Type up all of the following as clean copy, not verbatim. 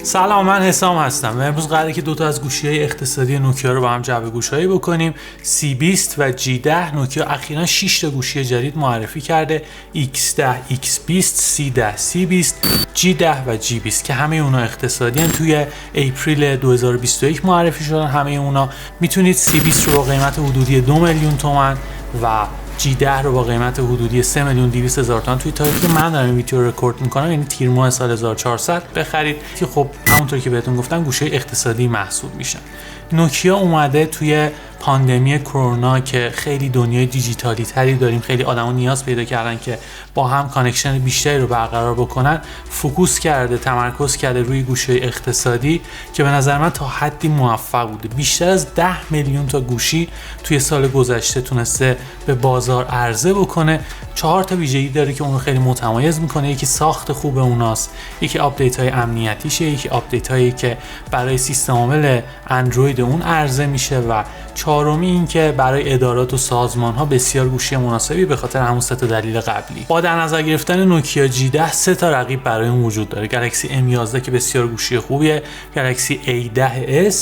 سلام، من حسام هستم و امروز قراره که دوتا از گوشی‌های اقتصادی نوکیا رو با هم جعبه گوشایی بکنیم. C20 و G10. نوکیا اخیراً 6 تا گوشی جدید معرفی کرده: X10، X20، C10، C20، G10 و G20 که همه اونا اقتصادی هن. توی اپریل 2021 معرفی شدن. همه اونا میتونید C20 رو با قیمت حدودی 2 میلیون تومان و G10 رو با قیمت حدودی 3,200,000 تومان توی تاریخی که من دارم این ویدیو رو رکورد میکنم، یعنی تیر ماه سال 1400 بخرید که خب همونطور که بهتون گفتم گوشه اقتصادی محسوب میشن. نوکیا اومده توی پاندمی کرونا که خیلی دنیای دیجیتالی تری داریم، خیلی آدما نیاز پیدا کردن که با هم کانکشن بیشتری رو برقرار بکنن، فوکوس کرده، تمرکز کرده روی گوشه اقتصادی که به نظر من تا حدی موفق بوده. بیشتر از 10 میلیون تا گوشی توی سال گذشته تونسته به بازار عرضه بکنه. 4 تا ویژگی داره که اون رو خیلی متمایز میکنه. یکی ساخت خوب اوناست، یکی آپدیت های امنیتیشه، یکی آپدیت هایی که برای سیستم عامل اندروید اون عرضه میشه و چهارمی این که برای ادارات و سازمان ها بسیار گوشی مناسبی به خاطر همون سه تا دلیل قبلی. با در نظر گرفتن نوکیا G10 سه تا رقیب برای اون وجود داره: گلکسی M11 که بسیار گوشی خوبیه، گلکسی A10s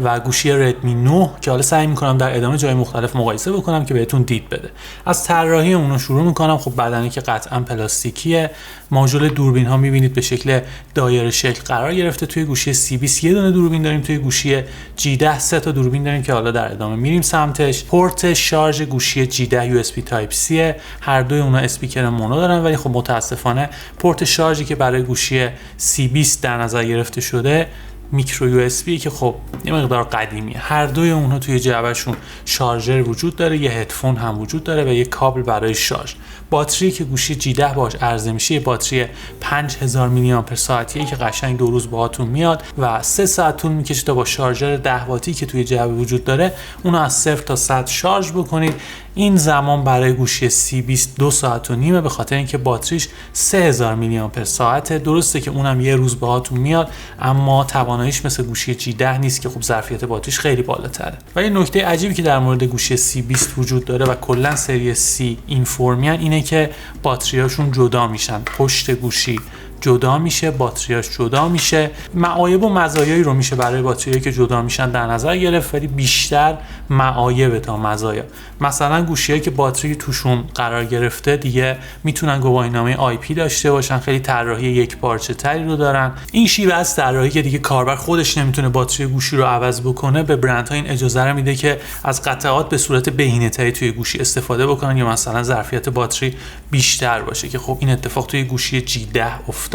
و گوشی ردمی 9 که حالا سعی میکنم در ادامه جای مختلف مقایسه بکنم که بهتون دید بده. از طراحی اونو شروع میکنم. خب بدنی که قطعا پلاستیکیه. ماژول دوربین ها میبینید به شکل دایره شکل قرار گرفته. توی گوشی C20 یه دونه دوربین داریم، توی گوشی G10 سه تا دوربین داریم که حالا در ادامه میریم سمتش. پورت شارژ گوشی G10 USB Type C، هر دوی اونها اسپیکر مونو دارن، ولی خب متاسفانه پورت شارژی که برای گوشی C20 در نظر گرفته شده میکرو USB که خب یه مقدار قدیمیه. هر دوی اونها توی جعبهشون شارژر وجود داره، یه هدفون هم وجود داره و یه کابل برای شارژ. باتری که گوشی G10 باهاش عرضه میشه یه باتری 5000 میلی آمپر ساعتیه که قشنگ 2 روز باهاتون میاد و 3 ساعت طول میکشه تا با شارژر 10 واتی که توی جعبه وجود داره اونو از 0 تا 100 شارژ بکنید. این زمان برای گوشی C20 2 ساعت و نیمه به خاطر اینکه باتریش 3000 میلی آمپر ساعته. درسته که اونم یه روز باهاتون میاد، اما تواناییش مثل گوشی G10 نیست که خب ظرفیت باتریش خیلی بالاتره. و یه نکته عجیبی که در مورد گوشی C20 وجود داره و کلا سری C اینفورمیان اینه که باتریاشون جدا میشن. پشت گوشی جدا میشه، باتریاش جدا میشه. معایب و مزایایی رو میشه برای باتریایی که جدا میشن در نظر گرفت، ولی بیشتر معایب تا مزایا. مثلا گوشیایی که باتری توشون قرار گرفته دیگه میتونن گواهینامه IP داشته باشن، خیلی طراحی یک پارچه تری رو دارن. این شیوه از طراحی که دیگه کاربر خودش نمیتونه باتری گوشی رو عوض بکنه به برندها این اجازه رو میده که از قطعات به صورت بهینه‌تری توی گوشی استفاده بکنن یا مثلا ظرفیت باتری بیشتر باشه که خب این اتفاق توی گوشی G10 افتاده.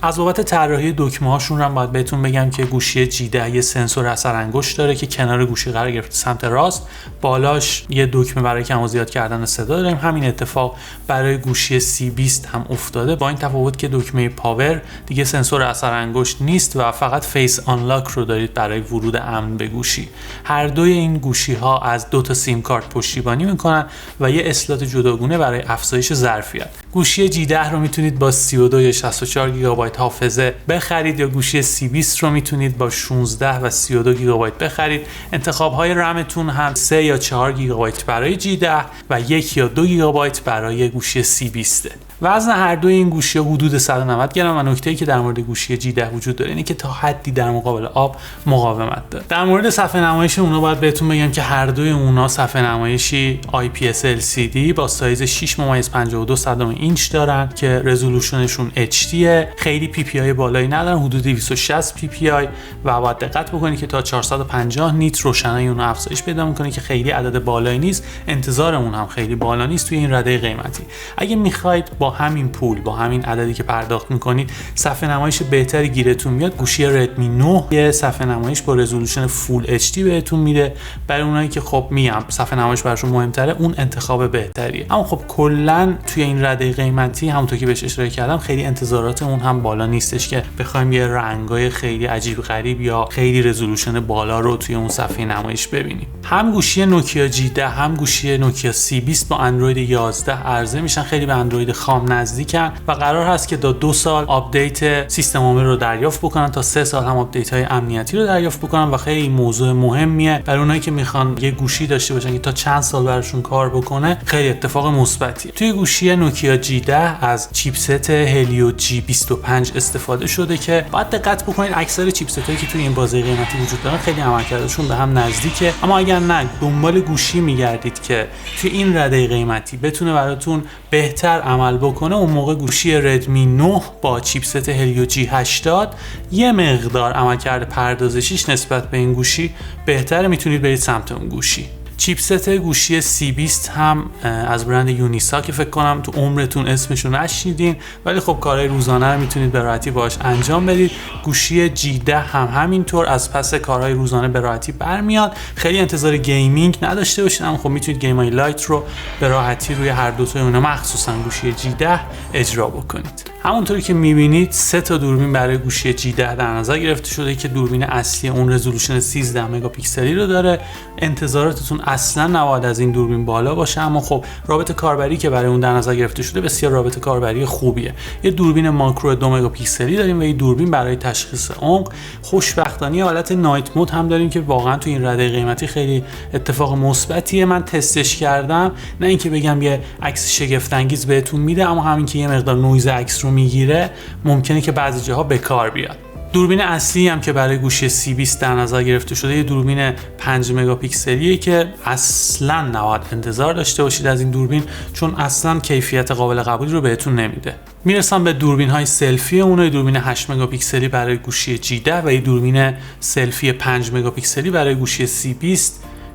از بابت طراحی دکمه هاشون هم باید بهتون بگم که گوشی G10 یه سنسور اثر انگشت داره که کنار گوشی قرار گرفته سمت راست، بالاش یه دکمه برای کم و زیاد کردن صدا داریم. همین اتفاق برای گوشی C20 هم افتاده، با این تفاوت که دکمه پاور دیگه سنسور اثر انگشت نیست و فقط فیس آنلاک رو دارید برای ورود امن به گوشی. هر دوی این گوشی ها از 2 تا سیم کارت پشتیبانی میکنن و یه اسلات جداگونه برای افزایش ظرفیت. گوشی G10 رو میتونید با 32 یا 64 گیگابایت حافظه بخرید یا گوشی C20 رو میتونید با 16 و 32 گیگابایت بخرید. انتخاب های رمتون هم 3 یا 4 گیگابایت برای G10 و 1 یا 2 گیگابایت برای گوشی C20. وزن هر دوی این گوشی حدود 190 گرم و نکته‌ای که در مورد گوشی G10 وجود داره اینه که تا حدی در مقابل آب مقاومت داره. در مورد صفحه نمایش اونا باید بهتون بگم که هر دوی اونا صفحه نمایشی IPS LCD با سایز 6.52 اینچ دارن که رزولوشنشون HD، خیلی PPI بالایی ندارن، حدود 260 PPI و باید دقت بکنید که تا 450 نیت روشنایی اون افزایش پیدا میکنه که خیلی عدد بالایی نیست. انتظارمون هم خیلی بالا نیست توی این رده قیمتی. اگه میخواید با همین پول، با همین عددی که پرداخت میکنید صفحه نمایش بهتری گیرتون میاد، گوشی ردمی 9 یه صفحه نمایش با رزولوشن فول HD بهتون میده. برای اونایی که خب میگم صفحه نمایش براشون مهمتره، اون انتخاب بهتریه. اما خب کلا توی این رده قیمتی همونطور که بهش اشاره کردم خیلی انتظاراتمون هم بالا نیستش که بخوایم یه رنگای خیلی عجیب غریب یا خیلی رزولوشن بالا رو توی اون صفحه نمایش ببینیم. هم گوشی نوکیا G10 هم گوشی نوکیا C20 با اندروید 11 عرضه میشن. خیلی به اندروید خام هم نزدیکن و قرار هست که تا 2 سال آپدیت سیستم عامل رو دریافت بکنن، تا 3 سال هم آپدیت های امنیتی رو دریافت بکنن و خیلی موضوع مهمیه برای اونایی که میخوان یه گوشی داشته باشن که تا چند سال براشون کار بکنه. خیلی اتفاق مثبتیه. توی گوشی نوکیا G10 از چیپست هلیو G25 استفاده شده که باید دقت بکنید اکثر چیپست هایی که توی این بازه قیمتی وجود دارن خیلی عملکردشون به هم نزدیکه. اما اگر نه دنبال گوشی میگردید که توی این رده قیمتی بتونه براتون بهتر عمل بکنه، اون موقع گوشی ردمی 9 با چیپست هلیو G80 یه مقدار عملکرد پردازشیش نسبت به این گوشی بهتره، میتونید برید سمت اون گوشی. چیپست گوشی C20 هم از برند یونیسا که فکر کنم تو عمرتون اسمشو نشنیدین، ولی خب کارهای روزانه رو میتونید به راحتی باهاش انجام بدید. گوشی G10 هم همینطور از پس کارهای روزانه به راحتی برمیاد. خیلی انتظار گیمینگ نداشته باشید، اما خب میتونید گیمای لایت رو به راحتی روی هر دو تا اونها مخصوصا گوشی G10 اجرا بکنید. همونطوری که میبینید 3 تا دوربین برای گوشی G10 در نظر گرفته شده که دوربین اصلی اون رزولوشن 13 مگاپیکسلی رو داره. انتظاراتتون اصلا نباید از این دوربین بالا باشه، اما خب رابط کاربری که برای اون در نظر گرفته شده بسیار رابط کاربری خوبیه. یه دوربین ماکرو 2 مگاپیکسلی داریم و یه دوربین برای تشخیص عمق. خوشبختانه حالت نایت مود هم داریم که واقعا تو این رده قیمتی خیلی اتفاق مثبتیه. من تستش کردم، نه اینکه بگم یه عکس شگفت انگیز بهتون میده، اما همین که یه مقدار نویز عکس رو میگیره ممکنه که بعضی جاها به کار بیاد. دوربین اصلی هم که برای گوشی C20 در نظر گرفته شده یه دوربین 5 مگاپیکسلیه که اصلا نباید انتظار داشته باشید از این دوربین، چون اصلا کیفیت قابل قبولی رو بهتون نمیده. میرسم به دوربین های سلفی اون، دوربین 8 مگاپیکسلی برای گوشی G10 و یه دوربین سلفی 5 مگاپیکسلی برای گوشی C20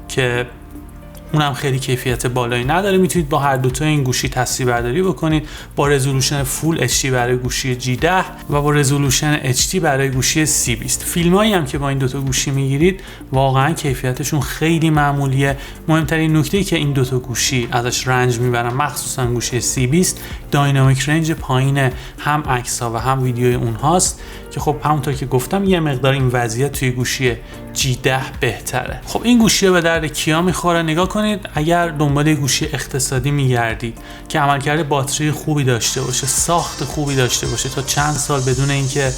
که اونم خیلی کیفیت بالایی نداره. میتونید با هر دوتا این گوشی تصویربرداری بکنید، با رزولوشن فول HD برای گوشی G10 و با رزولوشن HD برای گوشی C20. فیلمایی هم که با این دوتا گوشی میگیرید واقعا کیفیتشون خیلی معمولیه. مهمترین نکته‌ای که این دوتا گوشی ازش رنج میبرن مخصوصا گوشی C20 داینامیک رنج پایین هم عکس‌ها و هم ویدیوی اونهاست که خب همونطور که گفتم یه مقدار این وضعیت توی گوشی G10 بهتره. خب این گوشی به درد کیا میخوره؟ نگاه کنید، اگر دنبال گوشی اقتصادی میگردید که عملکرد باتری خوبی داشته باشه، ساخت خوبی داشته باشه، تا چند سال بدون اینکه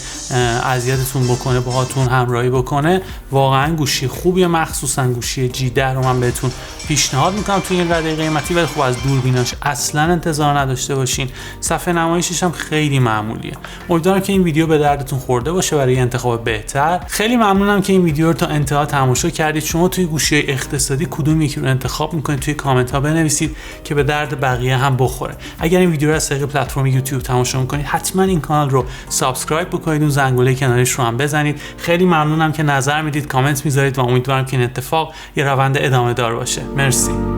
اذیتتون بکنه باهاتون همراهی بکنه، واقعا گوشی خوبیه. مخصوصا گوشی G10 رو من بهتون پیشنهاد میکنم توی این رده قیمتی، ولی خب از دوربیناش اصلا انتظار نداشته باشین. صفحه نمایشش هم خیلی معمولیه. امیدوارم که این ویدیو به دردتون خورده باشه برای انتخاب بهتر. خیلی ممنونم که این ویدیو رو تا انتها تماشا کردید. شما توی گوشی اقتصادی کدوم یکی رو انتخاب میکنید توی کامنت ها بنویسید که به درد بقیه هم بخوره. اگر این ویدیو رو از طریق پلتفرم یوتیوب تماشا میکنید حتما این کانال رو سابسکرایب بکنید، اون زنگوله کنارش رو هم بزنید. خیلی ممنونم که نظر میدید، کامنت میذارید و امیدوارم که این اتفاق یه روند ادامه دار باشه. مرسی.